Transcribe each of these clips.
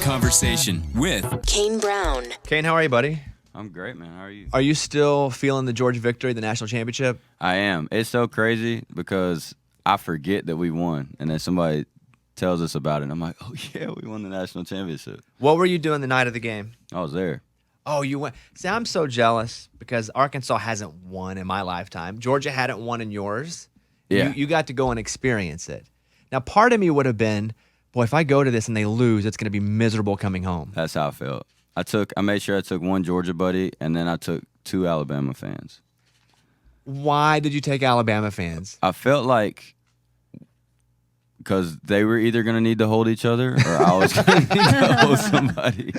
conversation with Kane Brown. Kane, how are you, buddy? I'm great, man. How are you? Are you still feeling the Georgia victory, the national championship? I am. It's so crazy because I forget that we won, and then somebody tells us about it, and I'm like, oh, yeah, we won the national championship. What were you doing the night of the game? I was there. Oh, you went. See, I'm so jealous because Arkansas hasn't won in my lifetime. Georgia hadn't won in yours. Yeah. You got to go and experience it. Now, part of me would have been, boy, if I go to this and they lose, it's going to be miserable coming home. That's how I felt. I made sure I took one Georgia buddy, and then I took 2 Alabama fans. Why did you take Alabama fans? I felt like because they were either going to need to hold each other or I was going to need to hold somebody.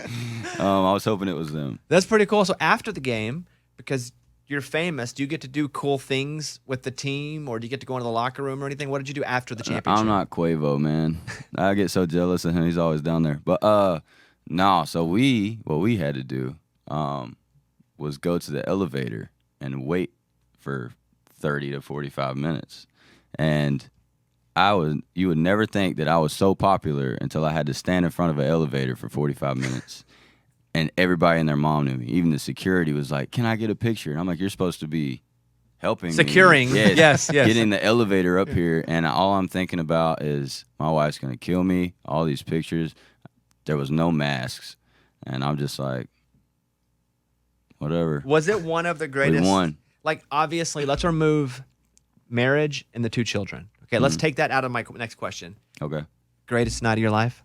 I was hoping it was them. That's pretty cool. So after the game, because you're famous, do you get to do cool things with the team, or do you get to go into the locker room or anything? What did you do after the championship? I'm not Quavo, man. I get so jealous of him. He's always down there. But no, so what we had to do was go to the elevator and wait for 30 to 45 minutes. And you would never think that I was so popular until I had to stand in front of an elevator for 45 minutes. And everybody and their mom knew me. Even the security was like, can I get a picture? And I'm like, you're supposed to be helping Securing. me. Yes. Getting the elevator up here. And all I'm thinking about is my wife's going to kill me. All these pictures. There was no masks. And I'm just like, whatever. Was it one of the greatest? We won. Like, obviously, let's remove marriage and the 2 children. Okay, let's take that out of my next question. Okay. Greatest night of your life?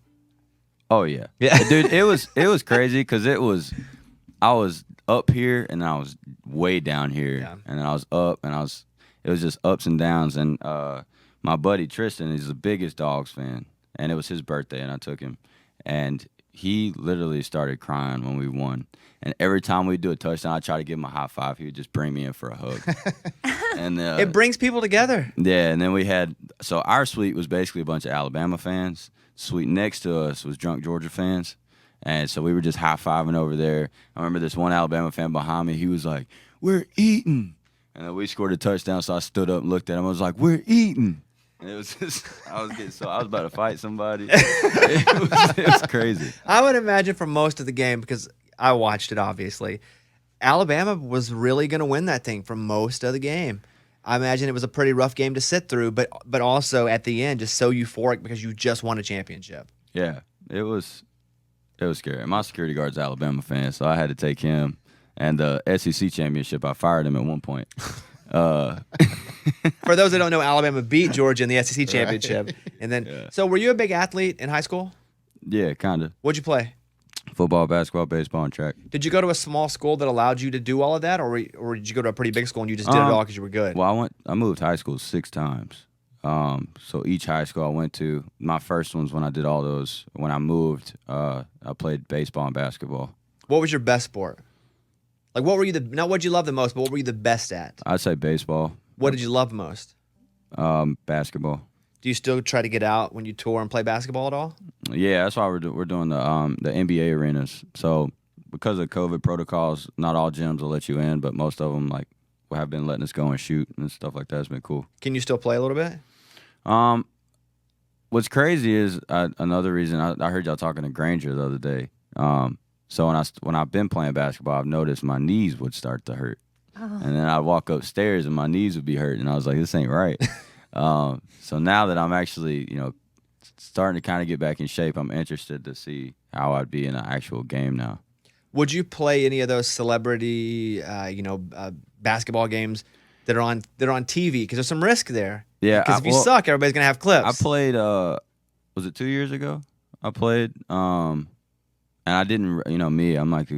Oh, yeah. Yeah. Dude, it was crazy because I was up here and I was way down here. Yeah. And then I was up and it was just ups and downs. And my buddy Tristan is the biggest Dogs fan. And it was his birthday and I took him. And he literally started crying when we won. And every time we do a touchdown, I try to give him a high five. He would just bring me in for a hug. And It brings people together. yeah, and then so our suite was basically a bunch of Alabama fans. Suite next to us was drunk Georgia fans. And so we were just high-fiving over there. I remember this one Alabama fan behind me. He was like, we're eating. And then we scored a touchdown, so I stood up and looked at him. I was like, we're eating. And it was just, I was about to fight somebody. It was crazy. I would imagine for most of the game, because I watched it, obviously, Alabama was really going to win that thing for most of the game. I imagine it was a pretty rough game to sit through, but also at the end, just so euphoric because you just won a championship. Yeah, it was scary. My security guard's an Alabama fan, so I had to take him. And the SEC championship, I fired him at one point. For those that don't know, Alabama beat Georgia in the SEC championship. And then, So were you a big athlete in high school? Yeah, kind of. What'd you play? Football, basketball, baseball, and track. Did you go to a small school that allowed you to do all of that, or did you go to a pretty big school and you just did it all because you were good? Well, I moved high school 6 times. So each high school I went to, my first ones when I did all those, when I moved, I played baseball and basketball. What was your best sport? Like, what were you not what did you love the most, but what were you the best at? I'd say baseball. What did you love most? Basketball. Do you still try to get out when you tour and play basketball at all? Yeah, that's why we're doing the NBA arenas. So because of COVID protocols, not all gyms will let you in, but most of them have been letting us go and shoot and stuff like that. It's been cool. Can you still play a little bit? What's crazy is another reason I heard y'all talking to Granger the other day. So when I've been playing basketball, I've noticed my knees would start to hurt, and then I'd walk upstairs and my knees would be hurting, and I was like, this ain't right. So now that I'm actually, starting to kind of get back in shape, I'm interested to see how I'd be in an actual game now. Would you play any of those celebrity, basketball games that are on TV? Because there's some risk there. Yeah. Because if you suck, everybody's gonna have clips. I played. Was it 2 years ago? I played. And I didn't. Me. I'm like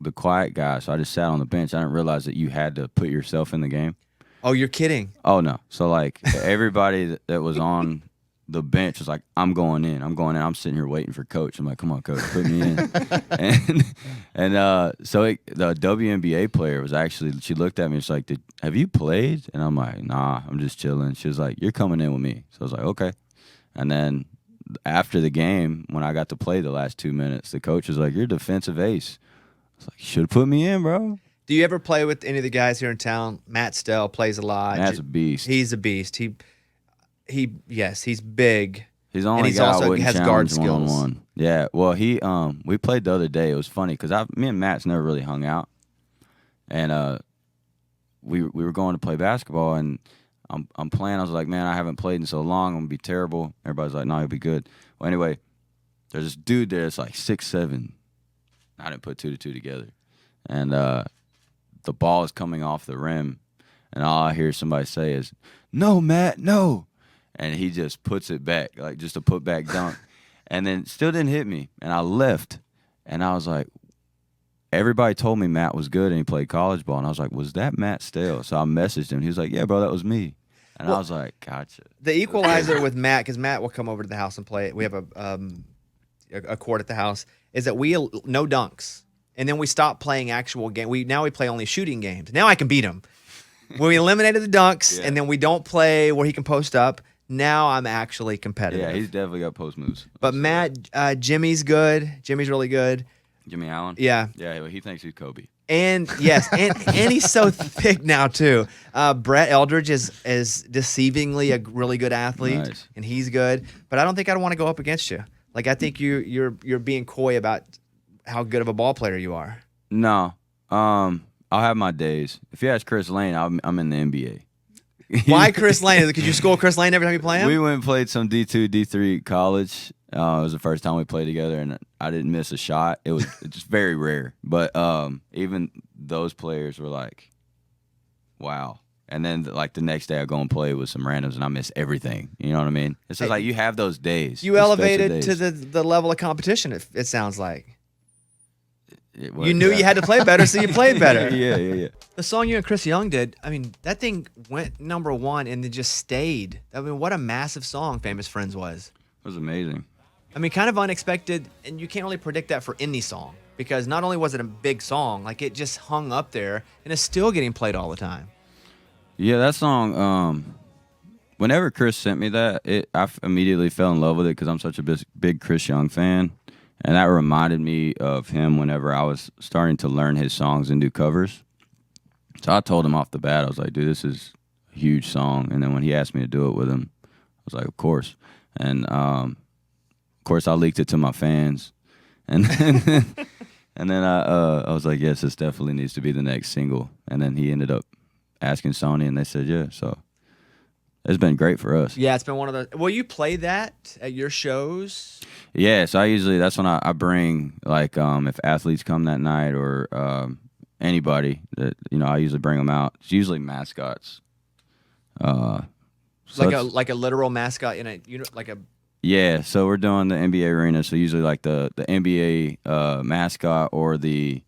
the quiet guy, so I just sat on the bench. I didn't realize that you had to put yourself in the game. Oh, you're kidding. Oh, no. So, everybody that was on the bench was like, I'm going in. I'm sitting here waiting for Coach. I'm like, come on, Coach, put me in. So the WNBA player was actually, she looked at me and she's like, have you played? And I'm like, nah, I'm just chilling. She was like, you're coming in with me. So I was like, okay. And then after the game, when I got to play the last 2 minutes, the coach was like, you're a defensive ace. I was like, you should have put me in, bro. Do you ever play with any of the guys here in town? Matt Stell plays a lot. Matt's a beast. He's a beast. He's big. He's the only and he's guy I also wouldn't has challenge guard skills. one-on-one. Yeah, well, we played the other day. It was funny because me and Matt's never really hung out, and we were going to play basketball, and I'm playing. I was like, man, I haven't played in so long. I'm gonna be terrible. Everybody's like, no, you'll be good. Well, anyway, there's this dude there that's like 6'7". I didn't put 2 to 2 together, and the ball is coming off the rim, and all I hear somebody say is, "No, Matt, no." And he just puts it back, like just a put back dunk. And then still didn't hit me. And I left. And I was like, everybody told me Matt was good and he played college ball. And I was like, was that Matt Stale? So I messaged him. He was like, yeah, bro, that was me. And I was like, gotcha. The equalizer with Matt, because Matt will come over to the house and play it. We have a court at the house, is that no dunks. And then we stopped playing actual game. Now we play only shooting games. Now I can beat him. When we eliminated the dunks and then we don't play where he can post up, now I'm actually competitive. Yeah, he's definitely got post moves. But Matt, Jimmy's good. Jimmy's really good. Jimmy Allen? Yeah. Yeah, he thinks he's Kobe. And yes, and he's so thick now too. Brett Eldridge is deceivingly a really good athlete, and he's good. But I don't think I'd want to go up against you. Like I think you're being coy about how good of a ball player you are. No, I'll have my days. If you ask Chris Lane, I'm in the NBA. Why Chris Lane? Could you score Chris Lane every time you play him? We went and played some D2, D3 college. It was the first time we played together, and I didn't miss a shot. It was just very rare. But even those players were like, wow. And then like the next day I go and play with some randoms, and I miss everything. You know what I mean? It's just like you have those days. You elevated to the level of competition, it sounds like. You knew you had to play better, so you played better. Yeah. The song you and Chris Young did, I mean, that thing went #1 and it just stayed. I mean, what a massive song Famous Friends was. It was amazing. I mean, kind of unexpected, and you can't really predict that for any song because not only was it a big song, like it just hung up there and it's still getting played all the time. Yeah, that song, whenever Chris sent me that, I immediately fell in love with it because I'm such a big Chris Young fan. And that reminded me of him whenever I was starting to learn his songs and do covers. So I told him off the bat, I was like, dude, this is a huge song. And then when he asked me to do it with him, I was like, of course. And, of course, I leaked it to my fans. And then, I was like, yes, this definitely needs to be the next single. And then he ended up asking Sony, and they said, yeah. So it's been great for us. Yeah, it's been one of the. Will you play that at your shows? Yeah, so that's when I bring, like, if athletes come that night or anybody that, I usually bring them out. It's usually mascots. Like a literal mascot in a like a. Yeah, so we're doing the NBA arena. So usually like the NBA mascot or the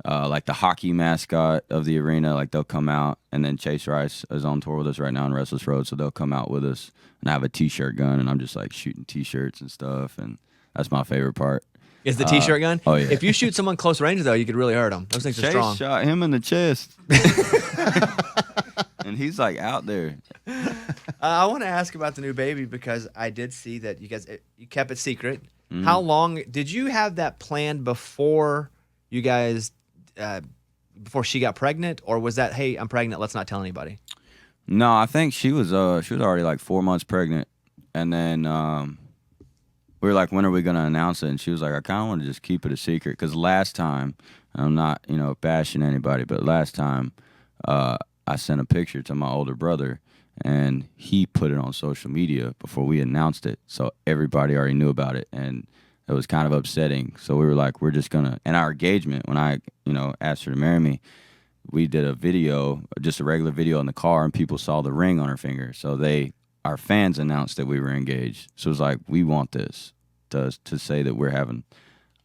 like the hockey mascot of the arena, like they'll come out. And then Chase Rice is on tour with us right now on Restless Road, so they'll come out with us. And I have a T-shirt gun, and I'm just like shooting T-shirts and stuff, and that's my favorite part. Is the T-shirt gun? Oh yeah. If you shoot someone close range though, you could really hurt them. Those things are strong. Chase shot him in the chest, and he's like out there. I want to ask about the new baby because I did see that you kept it secret. Mm-hmm. How long did you have that planned before you guys? Before she got pregnant, or was that, hey, I'm pregnant, let's not tell anybody? No, I think she was already like 4 months pregnant, and then we were like, when are we gonna announce it? And she was like, I kind of want to just keep it a secret because last time, I'm not bashing anybody, but last time I sent a picture to my older brother, and he put it on social media before we announced it, so everybody already knew about it, and it was kind of upsetting. So we were like, we're just gonna. And our engagement, when I asked her to marry me, we did a video, just a regular video in the car, and people saw the ring on her finger. So our fans announced that we were engaged. So it was like, we want this to say that we're having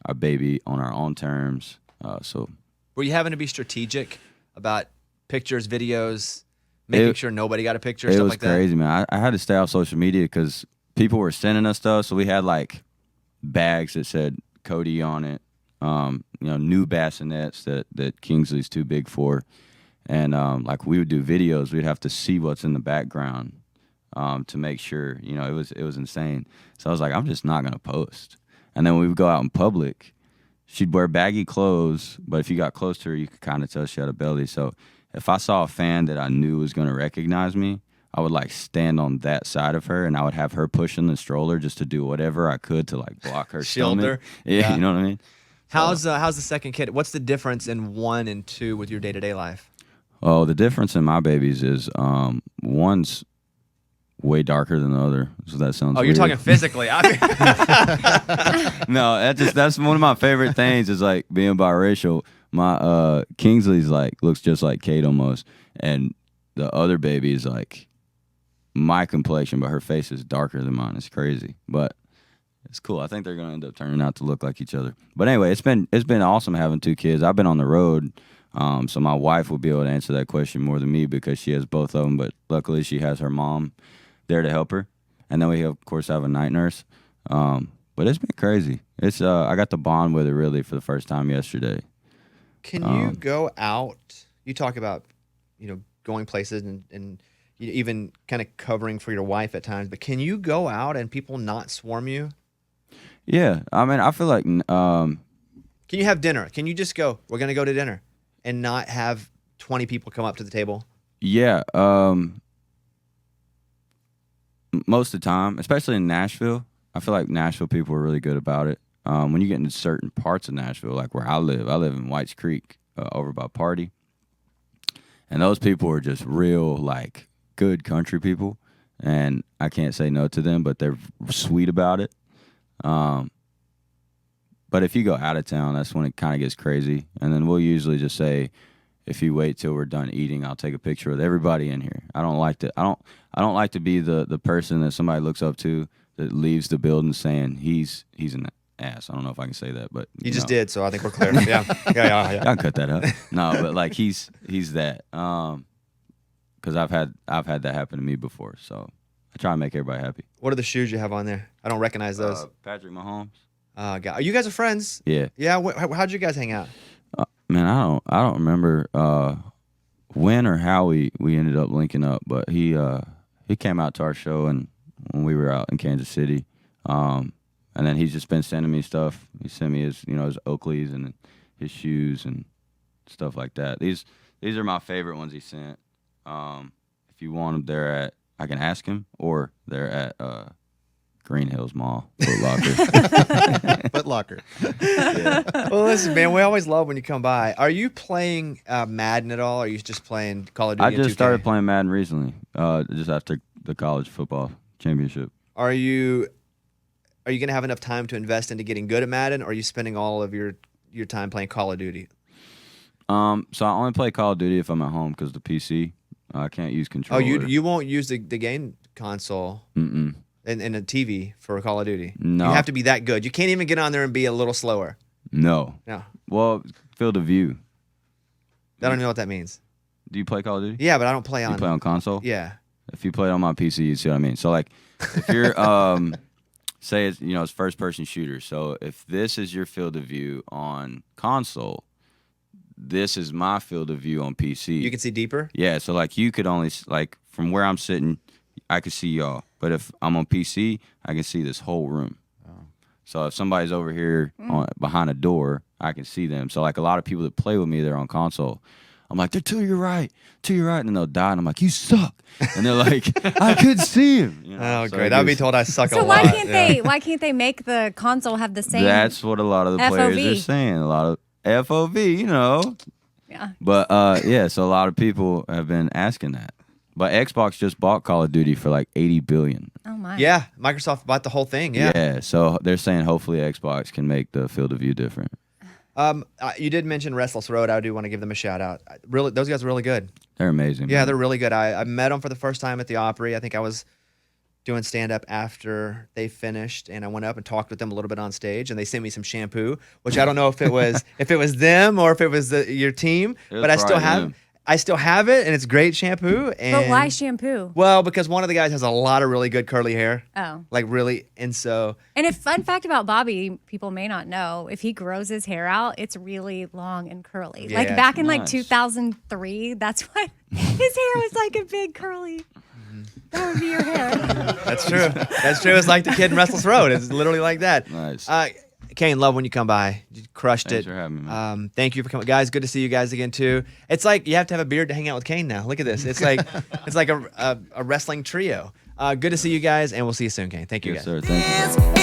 our baby on our own terms. So were you having to be strategic about pictures, videos, making sure nobody got a picture, stuff like that? It was crazy, man. I had to stay off social media because people were sending us stuff. So we had like bags that said Cody on it, new bassinets that Kingsley's too big for, and like we would do videos, we'd have to see what's in the background to make sure, it was insane. So I was like, I'm just not gonna post. And then we would go out in public, she'd wear baggy clothes, but if you got close to her, you could kind of tell she had a belly. So if I saw a fan that I knew was gonna recognize me, I would like stand on that side of her, and I would have her pushing the stroller just to do whatever I could to like block her Shield stomach. her. Yeah, you know what I mean? How's the second kid? What's the difference in 1 and 2 with your day-to-day life? Oh, the difference in my babies is one's way darker than the other. So that sounds you're weird. talking physically. No, that's one of my favorite things is like being biracial. My Kingsley's like looks just like Kate almost, and the other baby is like my complexion, but her face is darker than mine. It's crazy, but it's cool. I think they're gonna end up turning out to look like each other. But anyway, it's been awesome having 2 kids. I've been on the road, so my wife will be able to answer that question more than me because she has both of them. But luckily, she has her mom there to help her, and then we of course have a night nurse. But it's been crazy. It's I got to bond with her really for the first time yesterday. Can you go out? You talk about, going places and even kind of covering for your wife at times, but can you go out and people not swarm you? Yeah, I mean, I feel like Can you have dinner? Can you just go, we're going to go to dinner and not have 20 people come up to the table? yeah, most of the time, especially in Nashville, I feel like Nashville people are really good about it. When you get into certain parts of Nashville, like where I live in Whites Creek, over by Party, and those people are just real, like, good country people, and I can't say no to them, but they're sweet about it. But if you go out of town, that's when it kind of gets crazy, and then we'll usually just say, if you wait till we're done eating, I'll take a picture with everybody in here. I don't like to be the person that somebody looks up to that leaves the building saying he's an ass. I don't know if I can say that, but you just did, so I think we're clear. Yeah. I can cut that out. No, but like he's that. Because I've had that happen to me before, so I try to make everybody happy. What are the shoes you have on there? I don't recognize those. Patrick Mahomes. God. You guys are friends? Yeah. Yeah. How'd you guys hang out? Man, I don't remember when or how we ended up linking up, but he came out to our show and when we were out in Kansas City, and then he's just been sending me stuff. He sent me his his Oakleys and his shoes and stuff like that. These are my favorite ones he sent. If you want them, I can ask him, or they're at Green Hills Mall, Foot Locker. Foot Locker. Yeah. Well, listen, man, we always love when you come by. Are you playing Madden at all, or are you just playing Call of Duty? I just 2K? started playing Madden recently, just after the college football championship. Are you going to have enough time to invest into getting good at Madden, or are you spending all of your time playing Call of Duty? So I only play Call of Duty if I'm at home because the PC, I can't use controller. Oh, you won't use the game console and a TV for Call of Duty? No. You have to be that good. You can't even get on there and be a little slower. No. No. Well, field of view. I don't even know what that means. Do you play Call of Duty? Yeah, but I don't play on. You play on console? Yeah. If you play it on my PC, you see what I mean. So like, if you're say it's it's first person shooter. So if this is your field of view on console, this is my field of view on PC. You can see deeper? Yeah. So like you could only like from where I'm sitting, I could see y'all. But if I'm on PC, I can see this whole room. Oh. So if somebody's over here behind a door, I can see them. So like a lot of people that play with me, they're on console. I'm like, they're to your right, and then they'll die, and I'm like, you suck, and they're like, I could see him. Oh, so great! I'd be told I suck a lot. So why can't they make the console have the same? That's what a lot of the players are saying. A lot of FOV, Yeah. But yeah, so a lot of people have been asking that. But Xbox just bought Call of Duty for like $80 billion. Oh my! Yeah, Microsoft bought the whole thing. Yeah. Yeah. So they're saying hopefully Xbox can make the field of view different. You did mention Restless Road. I do want to give them a shout out. Really, those guys are really good. They're amazing. Yeah, man. they're really good. I met them for the first time at the Opry. I think I was doing stand up after they finished, and I went up and talked with them a little bit on stage, and they sent me some shampoo, which I don't know if it was them or if it was your team, but I still have it, and it's great shampoo. And, but why shampoo? Well, because one of the guys has a lot of really good curly hair. Oh. Like really, and so. And a fun fact about Bobby, people may not know, if he grows his hair out, it's really long and curly. Yeah, like back in like 2003, that's what his hair was like a big curly. That would be your hair. That's true. That's true. It's like the kid in Restless Road. It's literally like that. Nice. Kane, love when you come by. You crushed Thanks it. for having me, man. Thank you for coming, guys. Good to see you guys again too. It's like you have to have a beard to hang out with Kane now. Look at this. It's like a wrestling trio. Good to see you guys, and we'll see you soon, Kane. Thank you, Yes, guys. sir. Thank you.